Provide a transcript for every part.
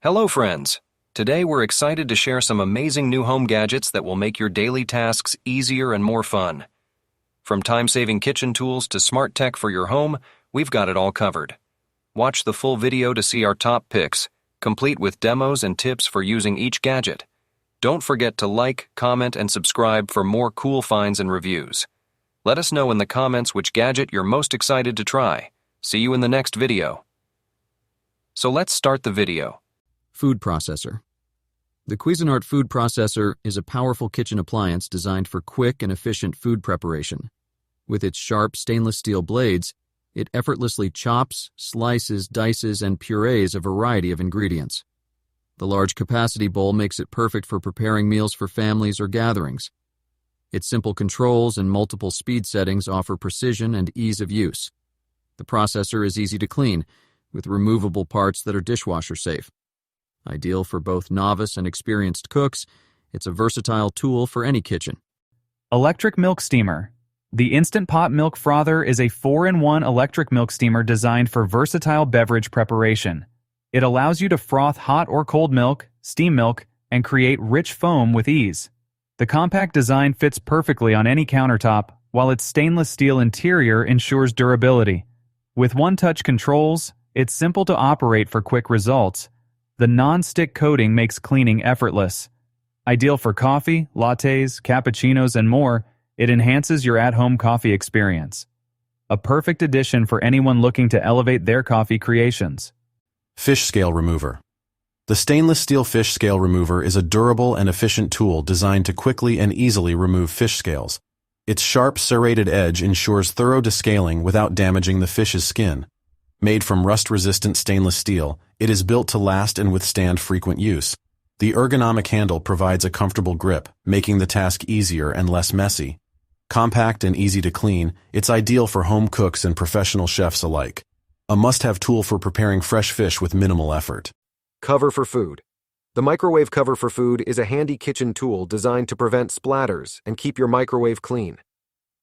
Hello friends! Today we're excited to share some amazing new home gadgets that will make your daily tasks easier and more fun. From time-saving kitchen tools to smart tech for your home, we've got it all covered. Watch the full video to see our top picks, complete with demos and tips for using each gadget. Don't forget to like, comment, and subscribe for more cool finds and reviews. Let us know in the comments which gadget you're most excited to try. See you in the next video. So let's start the video. Food processor. The Cuisinart food processor is a powerful kitchen appliance designed for quick and efficient food preparation. With its sharp stainless steel blades, it effortlessly chops, slices, dices, and purees a variety of ingredients. The large capacity bowl makes it perfect for preparing meals for families or gatherings. Its simple controls and multiple speed settings offer precision and ease of use. The processor is easy to clean, with removable parts that are dishwasher safe. Ideal for both novice and experienced cooks, it's a versatile tool for any kitchen. Electric milk steamer. The Instant Pot Milk Frother is a 4-in-1 electric milk steamer designed for versatile beverage preparation. It allows you to froth hot or cold milk, steam milk, and create rich foam with ease. The compact design fits perfectly on any countertop, while its stainless steel interior ensures durability. With one-touch controls, it's simple to operate for quick results. The non-stick coating makes cleaning effortless. Ideal for coffee, lattes, cappuccinos, and more, it enhances your at-home coffee experience. A perfect addition for anyone looking to elevate their coffee creations. Fish scale remover. The stainless steel fish scale remover is a durable and efficient tool designed to quickly and easily remove fish scales. Its sharp serrated edge ensures thorough descaling without damaging the fish's skin. Made from rust-resistant stainless steel, it is built to last and withstand frequent use. The ergonomic handle provides a comfortable grip, making the task easier and less messy. Compact and easy to clean, it's ideal for home cooks and professional chefs alike. A must-have tool for preparing fresh fish with minimal effort. Cover for food. The microwave cover for food is a handy kitchen tool designed to prevent splatters and keep your microwave clean.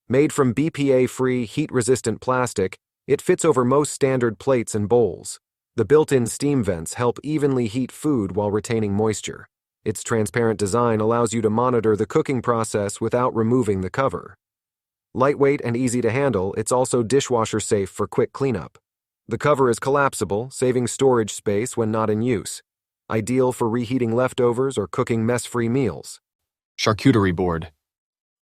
Made from BPA-free, heat-resistant plastic, it fits over most standard plates and bowls. The built-in steam vents help evenly heat food while retaining moisture. Its transparent design allows you to monitor the cooking process without removing the cover. Lightweight and easy to handle, it's also dishwasher safe for quick cleanup. The cover is collapsible, saving storage space when not in use. Ideal for reheating leftovers or cooking mess-free meals. Charcuterie board.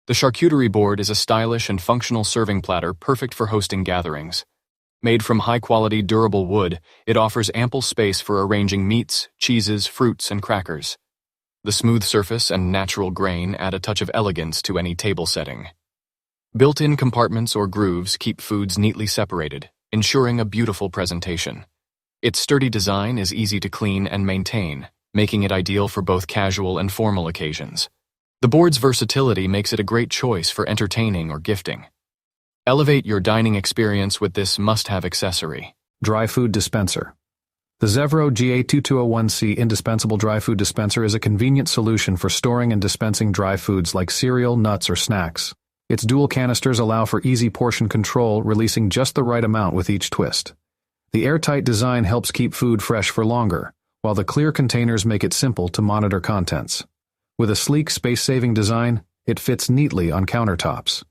The charcuterie board is a stylish and functional serving platter perfect for hosting gatherings. Made from high-quality, durable wood, it offers ample space for arranging meats, cheeses, fruits, and crackers. The smooth surface and natural grain add a touch of elegance to any table setting. Built-in compartments or grooves keep foods neatly separated, ensuring a beautiful presentation. Its sturdy design is easy to clean and maintain, making it ideal for both casual and formal occasions. The board's versatility makes it a great choice for entertaining or gifting. Elevate your dining experience with this must-have accessory. Dry food dispenser. The Zevro GA2201C indispensable dry food dispenser is a convenient solution for storing and dispensing dry foods like cereal, nuts, or snacks. Its dual canisters allow for easy portion control, releasing just the right amount with each twist. The airtight design helps keep food fresh for longer, while the clear containers make it simple to monitor contents. With a sleek, space-saving design, it fits neatly on countertops.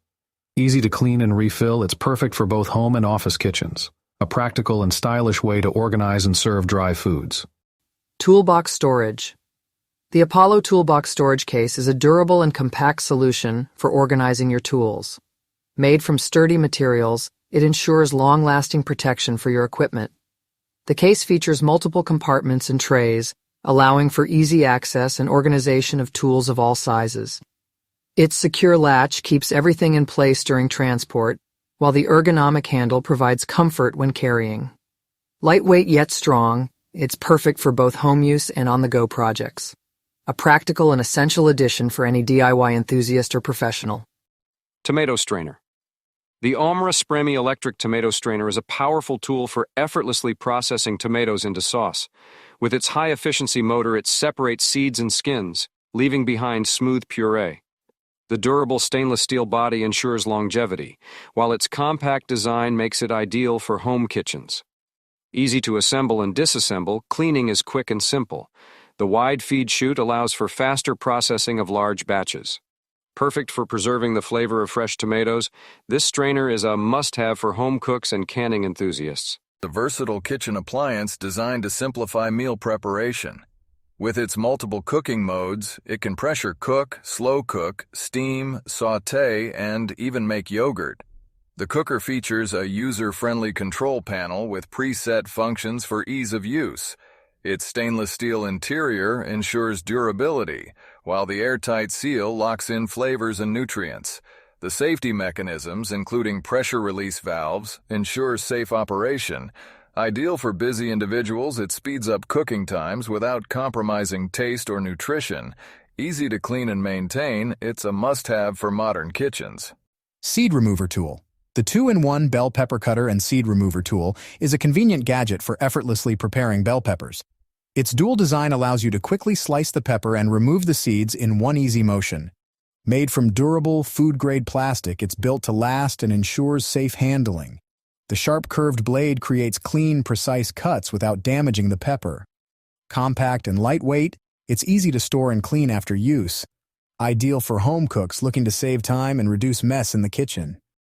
Easy to clean and refill, it's perfect for both home and office kitchens. A practical and stylish way to organize and serve dry foods. Toolbox storage. The Apollo Toolbox storage case is a durable and compact solution for organizing your tools. Made from sturdy materials, it ensures long-lasting protection for your equipment. The case features multiple compartments and trays, allowing for easy access and organization of tools of all sizes. Its secure latch keeps everything in place during transport, while the ergonomic handle provides comfort when carrying. Lightweight yet strong, it's perfect for both home use and on-the-go projects. A practical and essential addition for any DIY enthusiast or professional. Tomato strainer. The Omra Spremi electric tomato strainer is a powerful tool for effortlessly processing tomatoes into sauce. With its high-efficiency motor, it separates seeds and skins, leaving behind smooth puree. The durable stainless steel body ensures longevity, while its compact design makes it ideal for home kitchens. Easy to assemble and disassemble, cleaning is quick and simple. The wide feed chute allows for faster processing of large batches. Perfect for preserving the flavor of fresh tomatoes, this strainer is a must-have for home cooks and canning enthusiasts. A versatile kitchen appliance designed to simplify meal preparation. With its multiple cooking modes, it can pressure cook, slow cook, steam, sauté, and even make yogurt. The cooker features a user-friendly control panel with preset functions for ease of use. Its stainless steel interior ensures durability, while the airtight seal locks in flavors and nutrients. The safety mechanisms, including pressure release valves, ensure safe operation. Ideal for busy individuals, it speeds up cooking times without compromising taste or nutrition. Easy to clean and maintain, it's a must-have for modern kitchens. Seed Remover Tool. The 2-in-1 bell pepper cutter and seed remover tool is a convenient gadget for effortlessly preparing bell peppers. Its dual design allows you to quickly slice the pepper and remove the seeds in one easy motion. Made from durable, food-grade plastic, it's built to last and ensures safe handling. The sharp curved blade creates clean, precise cuts without damaging the pepper. Compact and lightweight, it's easy to store and clean after use. Ideal for home cooks looking to save time and reduce mess in the kitchen.